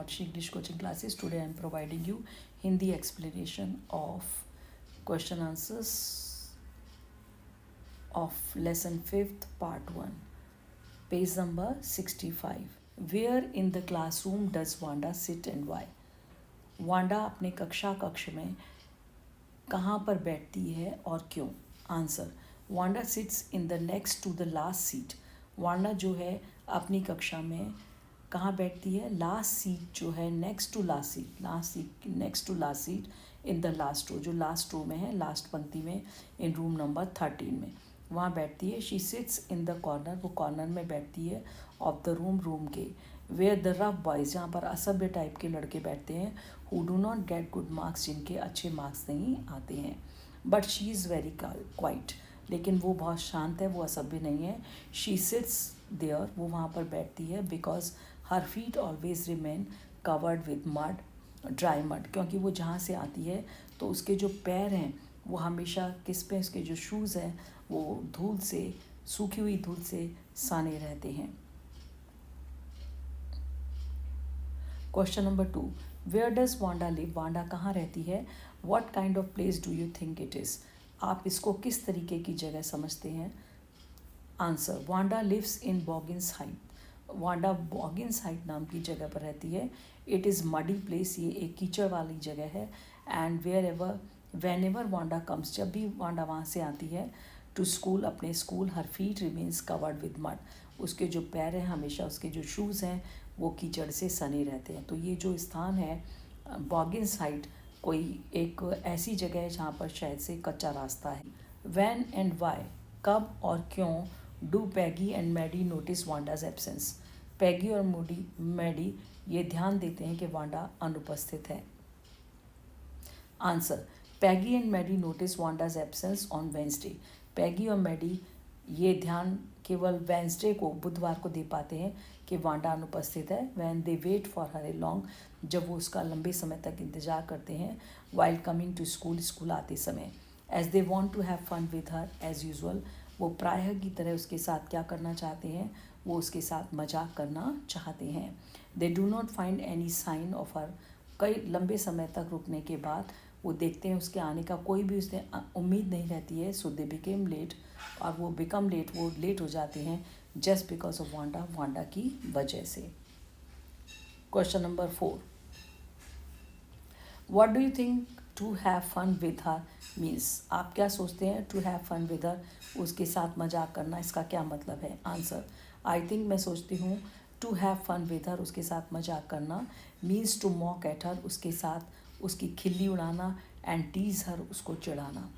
Sakshi English coaching classes. Today I am providing you Hindi explanation of question answers of lesson 5th part 1, page number 65. Where in the classroom does Wanda sit and why? Wanda अपने कक्ष में कहाँ पर बैठती है और क्यों? Answer, Wanda sits in the next to the last seat. Wanda जो है अपनी कक्षा में कहाँ बैठती है? लास्ट सीट जो है, next to last seat, next to last seat in the last row, जो लास्ट रो में है, लास्ट पंक्ति में, इन रूम नंबर 13 में वहाँ बैठती है. She seats in the corner, वो कॉर्नर में बैठती है ऑफ द रूम के. वेयर द रफ बॉयज़, जहाँ पर असभ्य टाइप के लड़के बैठते हैं. Who do not get good marks, जिनके अच्छे मार्क्स नहीं आते हैं. But she is very quite, लेकिन वो बहुत शांत है, वो असभ्य नहीं है. शी सिट्स देयर, वो वहाँ पर बैठती है. Because her feet always remain covered with mud, dry mud, क्योंकि वो जहाँ से आती है तो उसके जो पैर हैं वो हमेशा किस पे, उसके जो शूज़ हैं वो धूल से, सूखी हुई धूल से साने रहते हैं. Question number 2, where does Wanda live, Wanda कहाँ रहती है. What kind of place do you think it is, आप इसको किस तरीके की जगह समझते हैं. Answer, Wanda lives in Boggins height, Wanda Boggins height नाम की जगह पर रहती है. इट इज़ मडी प्लेस, ये एक कीचड़ वाली जगह है. And when ever Wanda comes, जब भी वांडा वहाँ से आती है, टू स्कूल, अपने school, her feet remains covered with mud, उसके जो पैर हैं हमेशा, उसके जो शूज़ हैं वो कीचड़ से सने रहते हैं. तो ये जो स्थान है बॉगिन्स हाइट, कोई एक ऐसी जगह है जहाँ पर शायद से कच्चा रास्ता है. व्हेन एंड वाई, कब और क्यों, do Peggy and Maddie notice Wanda's absence, Peggy और मैडी ये ध्यान देते हैं कि वांडा अनुपस्थित है. Answer, Peggy and Maddie notice Wanda's absence on Wednesday, Peggy और मैडी ये ध्यान केवल वेंसडे को, बुधवार को दे पाते हैं कि वांडा अनुपस्थित है. When they wait for her a long, जब वो उसका लंबे समय तक इंतज़ार करते हैं. While coming to school, school आते समय. As they want to have fun with her as usual, वो प्रायः की तरह उसके साथ क्या करना चाहते हैं, वो उसके साथ मजाक करना चाहते हैं. They do not find any sign of her, कई लंबे समय तक रुकने के बाद वो देखते हैं उसके आने का कोई भी उसने उम्मीद नहीं रहती है. सो दे बिकेम लेट, और वो बिकम लेट, वो लेट हो जाते हैं just because of Wanda, Wanda की वजह से. Question number 4, what do you think to have fun with her means, आप क्या सोचते हैं to have fun with her, उसके साथ मजाक करना, इसका क्या मतलब है. आंसर, आई थिंक, मैं सोचती हूँ, to have fun with her, उसके साथ मजाक करना, means to mock at her, उसके साथ उसकी खिल्ली उड़ाना, एंड टीज हर, उसको चिढ़ाना.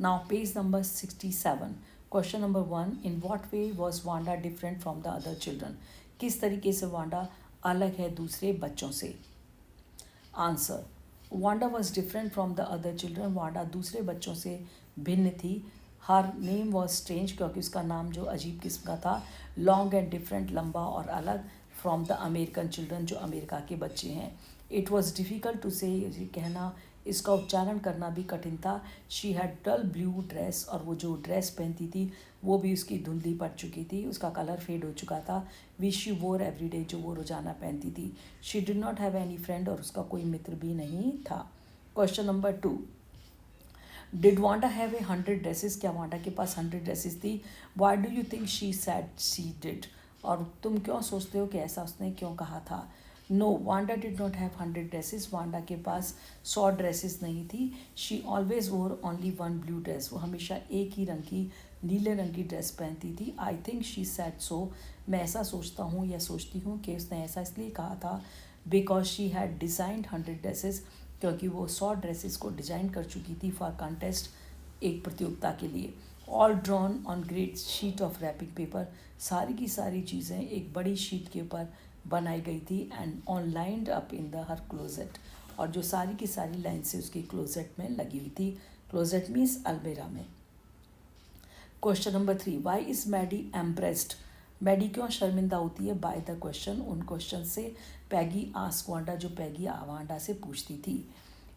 Now page number 67, question number 1, in what way was Wanda different from the other children, किस तरीके से वांडा अलग है दूसरे बच्चों से. Answer, Wanda was different from the other children, Wanda दूसरे बच्चों से भिन्न थी. हर नेम वॉज स्ट्रेंज, क्योंकि उसका नाम जो अजीब किस्म का था. लॉन्ग एंड डिफरेंट, लंबा और अलग. फ्रॉम द अमेरिकन चिल्ड्रन, जो अमेरिका के बच्चे हैं. इट वॉज डिफ़िकल्ट टू से, कहना, इसका उच्चारण करना भी कठिन था. She had dull blue dress, और वो जो ड्रेस पहनती थी वो भी उसकी धुंधली पड़ चुकी थी, उसका कलर फेड हो चुका था. विच शी वोर एवरी डे, जो वो रोज़ाना पहनती थी. She did not have any friend, और उसका कोई मित्र भी नहीं था. Question number 2, did Wanda have 100 dresses, क्या वांडा के पास 100 ड्रेसेस थी. Why do you think she said she did, और तुम क्यों सोचते हो कि ऐसा उसने क्यों कहा था. No, Wanda did not have 100 dresses, Wanda के पास 100 ड्रेसेस नहीं थी. She always wore only one blue dress, वो हमेशा एक ही रंग की, नीले रंग की ड्रेस पहनती थी. I think she sad so, मैं ऐसा सोचता हूँ या सोचती हूँ कि उसने ऐसा इसलिए कहा था. Because she had designed 100 dresses, क्योंकि वो 100 ड्रेसेस को डिज़ाइन कर चुकी थी फॉर कंटेस्ट, एक प्रतियोगिता के लिए. All drawn on great sheet of wrapping paper, सारी की सारी चीज़ें एक बड़ी शीट के ऊपर बनाई गई थी. And on lined up in the her closet, और जो सारी की सारी लाइन से उसकी क्लोजेट में लगी हुई थी. क्लोजेट मीन्स अलमेरा में. Question number 3, why is Maddie embarrassed, Maddie क्यों शर्मिंदा होती है. बाय द क्वेश्चन, उन क्वेश्चन से. पैगी आस्क वांडा, जो पैगी वांडा से पूछती थी.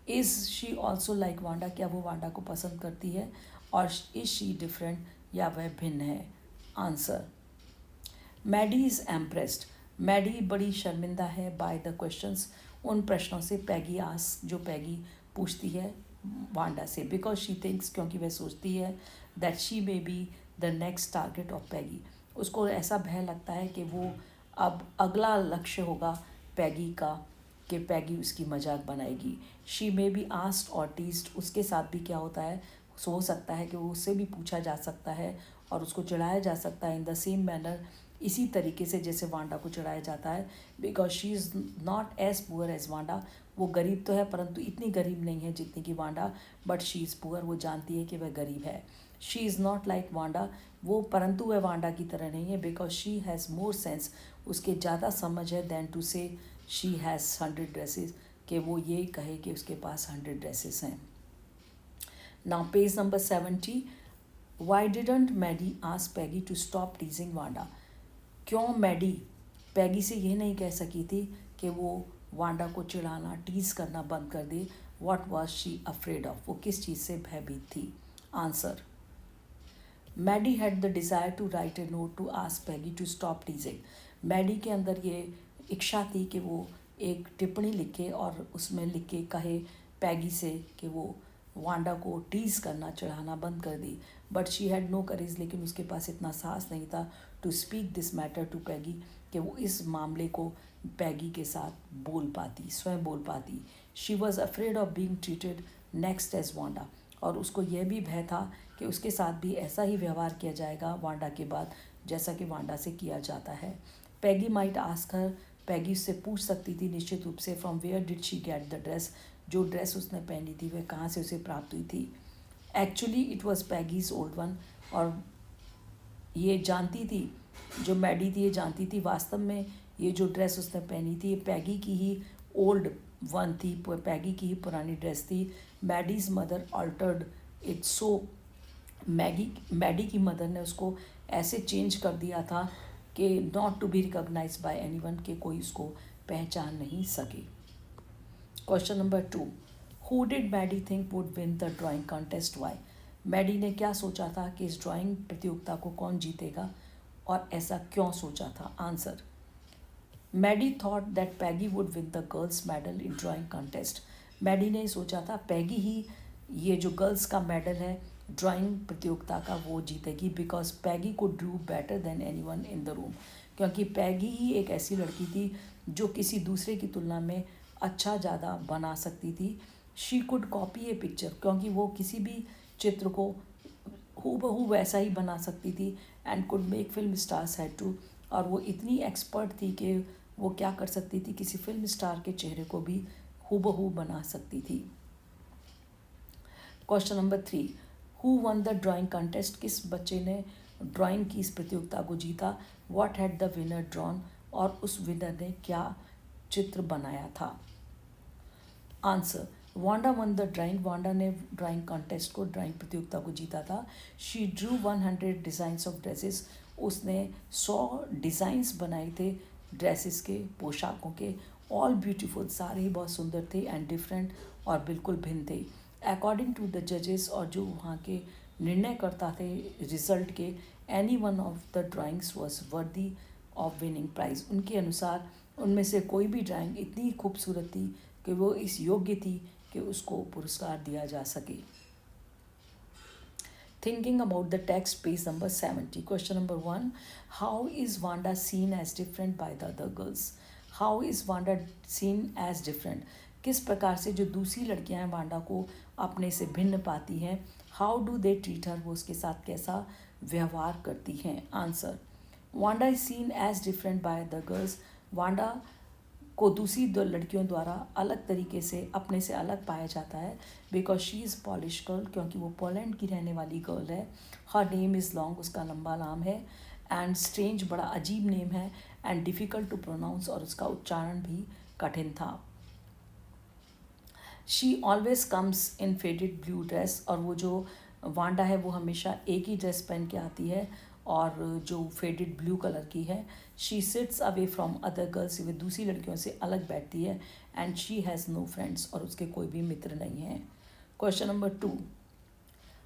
Is she also like Wanda, क्या वो वांडा को पसंद करती है. और इज़ शी डिफरेंट, या वह भिन्न है. आंसर, मैडी इज़ एम्प्रेस्ड, मैडी बड़ी शर्मिंदा है बाय द क्वेश्चंस, उन प्रश्नों से पैगी जो पैगी पूछती है वांडा से, बिकॉज शी थिंक्स, क्योंकि वह सोचती है that she may be the next target of Peggy, उसको ऐसा भय लगता है कि वो अब अगला लक्ष्य होगा पैगी का, कि पैगी उसकी मजाक बनाएगी। शी मे बी आस्क्ड और टीज्ड, उसके साथ भी क्या होता है, हो सकता है कि वो उससे भी पूछा जा सकता है और उसको चिढ़ाया जा सकता है इन द सेम मैनर, इसी तरीके से जैसे वांडा को चढ़ाया जाता है, because she is not as poor as Wanda, वो गरीब तो है परंतु इतनी गरीब नहीं है जितनी कि Wanda, but she is poor, वो जानती है कि वह गरीब है। She is not like Wanda, वो परंतु वह वांडा की तरह नहीं है, because she has more sense, उसके ज़्यादा समझ है than to say she has 100 dresses, कि वो ये कहे कि उसके पास 100 ड्रेसेस हैं। Now page number 70, why didn't Maddie ask Peggy to stop teasing Wanda, क्यों मैडी पैगी से ये नहीं कह सकी थी कि वो वांडा को चिढ़ाना टीज करना बंद कर दे। What was she afraid of, वो किस चीज़ से भयभीत थी। Answer, Maddie had the desire to write a note to ask Peggy to stop teasing, Maddie के अंदर ये इच्छा थी कि वो एक टिप्पणी लिखे और उसमें लिख के कहे पैगी से कि वो वांडा को टीज करना चढ़ाना बंद कर दी, but she had no courage, लेकिन उसके पास इतना साहस नहीं था to speak this matter to Peggy, कि वो इस मामले को पैगी के साथ बोल पाती, स्वयं बोल पाती। She was afraid of being treated next as Wanda, और उसको यह भी भय था कि उसके साथ भी ऐसा ही व्यवहार किया जाएगा वांडा के बाद जैसा कि वांडा से किया जाता है। पैगी माइट आस्क हर, पैगी उससे पूछ सकती थी निश्चित रूप से, from where did she get the dress, जो ड्रेस उसने पहनी थी वह कहाँ से उसे प्राप्त हुई थी। Actually it was Peggy's old one, और ये जानती थी, जो मैडी थी ये जानती थी वास्तव में ये जो ड्रेस उसने पहनी थी ये पैगी की ही ओल्ड वन थी, पैगी की ही पुरानी ड्रेस थी। Maddie's mother altered it so, Maddie की मदर ने उसको ऐसे चेंज कर दिया था कि not to be recognize by anyone, के कोई उसको पहचान नहीं सके। Question number 2, who did Maddie think would win the drawing contest, why, Maddie ने क्या सोचा था कि इस ड्राइंग प्रतियोगिता को कौन जीतेगा और ऐसा क्यों सोचा था। Answer, Maddie thought that Peggy would win the girls medal in drawing contest, Maddie ने सोचा था पैगी ही ये जो गर्ल्स का मेडल है ड्राइंग प्रतियोगिता का वो जीतेगी, बिकॉज पैगी को Drew better than anyone in the room, क्योंकि पैगी ही एक ऐसी लड़की थी जो किसी दूसरे की तुलना में अच्छा ज़्यादा बना सकती थी। She could copy A picture, क्योंकि वो किसी भी चित्र को हूबहू वैसा ही बना सकती थी, and could make film stars had to, और वो इतनी एक्सपर्ट थी कि वो क्या कर सकती थी, किसी फिल्म स्टार के चेहरे को भी हूबहू बना सकती थी। Question number 3, who one the drawing contest, किस बच्चे ने ड्राइंग की इस प्रतियोगिता को जीता। What had the winner drawn, और उस विनर ने क्या चित्र बनाया था। Answer, Wanda one the drawing, Wanda ने ड्राइंग कॉन्टेस्ट को, ड्राइंग प्रतियोगिता को जीता था। She Drew 100 designs of dresses, उसने 100 डिज़ाइंस बनाए थे ड्रेसेस के, पोशाकों के। ऑल ब्यूटीफुल, सारे ही बहुत सुंदर थे, एंड डिफरेंट, और बिल्कुल भिन्न थे। अकॉर्डिंग टू द जजेस, और जो वहाँ के निर्णय करता थे रिजल्ट के, any one of the drawings was worthy of winning prize, उनके अनुसार उनमें से कोई भी ड्राइंग इतनी खूबसूरत थी कि वो इस योग्य थी कि उसको पुरस्कार दिया जा सके। Thinking about the text, page number 70, question number 1, how is Wanda seen as different by the other girls, how is Wanda seen as different, किस प्रकार से जो दूसरी लड़कियां हैं वांडा को अपने से भिन्न पाती हैं। How do they treat her, वो उसके साथ कैसा व्यवहार करती हैं। Answer, Wanda is seen as different by the girls, Wanda को दूसरी दो लड़कियों द्वारा अलग तरीके से अपने से अलग पाया जाता है, because she is polish girl, क्योंकि वो पोलैंड की रहने वाली गर्ल है। हर नेम इज़ लॉन्ग, उसका लंबा नाम है, एंड स्ट्रेंज, बड़ा अजीब नेम है, एंड डिफ़िकल्ट टू प्रोनाउंस, और उसका उच्चारण भी कठिन था। She always comes in faded blue dress, और वो जो वांडा है वो हमेशा एक ही ड्रेस पहन के आती है और जो फेडेड ब्लू कलर की है। She sits away from other girls, वे दूसरी लड़कियों से अलग बैठती है, and she has no friends, और उसके कोई भी मित्र नहीं हैं। Question number 2,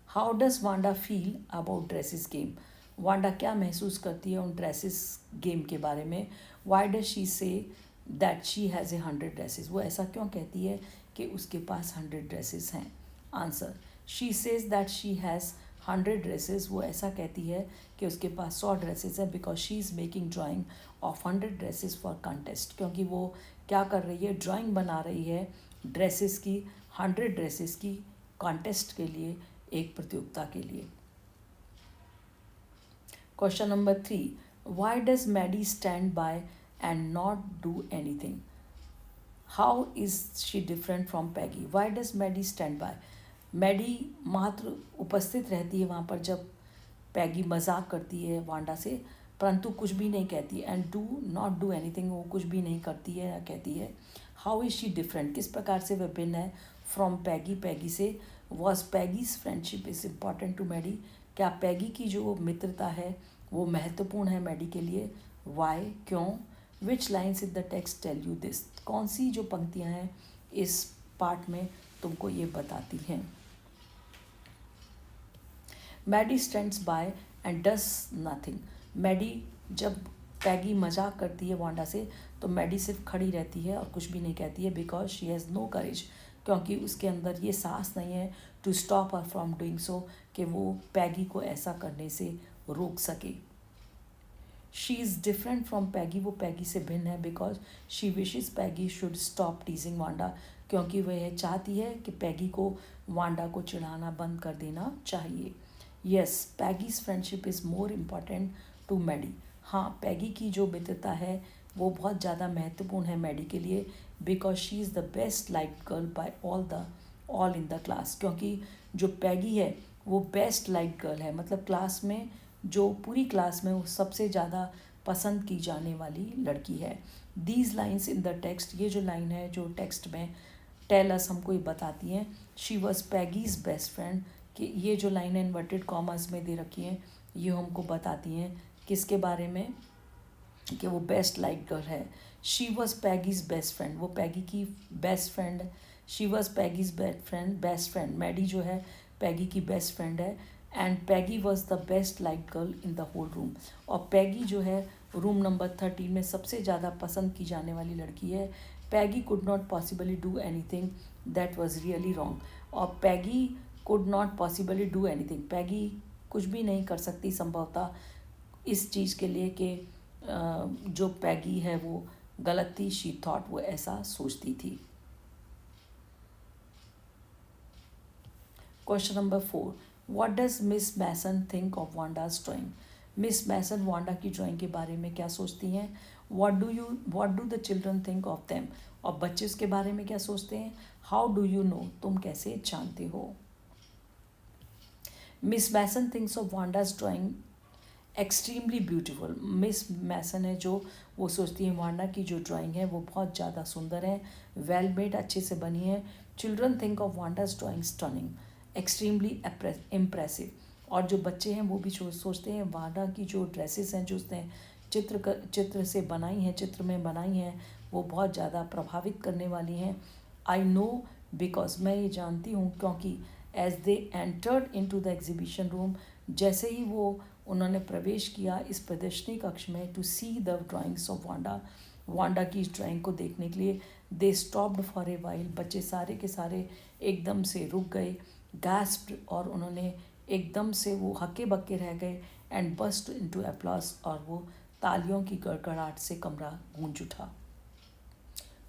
how does Wanda feel about dresses game, Wanda क्या महसूस करती है उन ड्रेसेस गेम के बारे में। Why does she say that she has 100 dresses, वो ऐसा क्यों कहती है कि उसके पास 100 ड्रेसेस हैं? Answer, she says that she has 100 dresses, वो ऐसा कहती है कि उसके पास 100 ड्रेसेस हैं because she is making drying of 100 dresses for contest, क्योंकि वो क्या कर रही है, ड्राइंग बना रही है ड्रेसेस की, 100 ड्रेसेस की कॉन्टेस्ट के लिए, एक प्रतियोगिता के लिए। Question number 3, why does Maddie stand by and not do anything? How is she different from Peggy? Why does Maddie stand by? Maddie मात्र उपस्थित रहती है वहाँ पर जब पैगी मजाक करती है वांडा से, परंतु कुछ भी नहीं कहती, and do not do anything, वो कुछ भी नहीं करती है या कहती है। हाउ इज़ शी डिफरेंट, किस प्रकार से वह भिन्न है फ्रॉम पैगी, पैगी से? Was Peggy's friendship is important to Maddie, क्या पैगी की जो मित्रता है वो महत्वपूर्ण है मैडी के लिए? वाई, क्यों? Which lines in the text tell you this, कौन सी जो पंक्तियाँ हैं इस पार्ट में तुमको ये बताती हैं? Maddie stands by and does nothing, Maddie जब पैगी मजाक करती है वांडा से तो मैडी सिर्फ खड़ी रहती है और कुछ भी नहीं कहती है, because she has no courage, क्योंकि उसके अंदर ये साहस नहीं है to stop her from doing so, कि वो पैगी को ऐसा करने से रोक सके। She is different from Peggy, वो पैगी से भिन्न है because she wishes Peggy should stop teasing Wanda, क्योंकि वह चाहती है कि पैगी को वांडा को चिढ़ाना बंद कर देना चाहिए। Yes, Peggy's friendship is more important to Maddie, हाँ पैगी की जो मित्रता है वो बहुत ज़्यादा महत्वपूर्ण है मैडी के लिए, because she is the best like girl by all in the class, क्योंकि जो पैगी है वो बेस्ट लाइक गर्ल है, मतलब क्लास में जो पूरी क्लास में वो सबसे ज़्यादा पसंद की जाने वाली लड़की है। These lines in the text, ये जो लाइन है जो टेक्स्ट में टेल अस, हमको ये बताती हैं, she was Peggy's best friend, कि ये जो लाइन है इन्वर्टेड कॉमर्स में दे रखी हैं, ये हमको बताती हैं किसके बारे में, कि वो बेस्ट लाइक गर्ल है। She was Peggy's best friend, वो पैगी की best friend, she was Peggy's best friend, Maddie जो है पैगी की बेस्ट फ्रेंड है, and Peggy was the best like girl in the whole room, और Peggy जो है रूम नंबर 13 में सबसे ज़्यादा पसंद की जाने वाली लड़की है। Peggy could not possibly do anything that was really wrong, और Peggy could not possibly do anything, Peggy कुछ भी नहीं कर सकती संभवतः इस चीज़ के लिए कि जो पैगी है वो गलत थी, शी थॉट, वो ऐसा सोचती थी। Question number 4, what does Miss Mason think of Wanda's drawing? Miss Mason Wanda की ड्राइंग के बारे में क्या सोचती हैं? What do the children think of them, और बच्चे उसके बारे में क्या सोचते हैं? हाउ डू यू नो, तुम कैसे जानते हो? Miss Mason thinks of Wanda's drawing extremely beautiful, Miss Mason है जो वो सोचती है वांडा की जो ड्राइंग है वो बहुत ज़्यादा सुंदर है, वेल मेड, अच्छे से बनी है। Children think of Wanda's drawing stunning, extremely impressive, और जो बच्चे हैं वो भी सोचते हैं वांडा की जो ड्रेसेस हैं जो उसने चित्र से बनाई हैं, चित्र में बनाई हैं, वो बहुत ज़्यादा प्रभावित करने वाली हैं। आई नो बिकॉज, मैं ये जानती हूँ क्योंकि as they entered into the exhibition room, जैसे ही वो उन्होंने प्रवेश किया इस प्रदर्शनी कक्ष में, to see the drawings of Wanda, Wanda की इस ड्राइंग को देखने के लिए, they stopped for a while, बच्चे सारे के सारे एकदम से रुक गए, गैस्प्ड, और उन्होंने एकदम से वो हक्के बक्के रह गए, एंड बस्ट इनटू एप्लॉज, और वो तालियों की गड़गड़ाहट से कमरा गूंज उठा।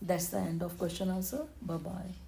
That's the end of question answer. Bye bye.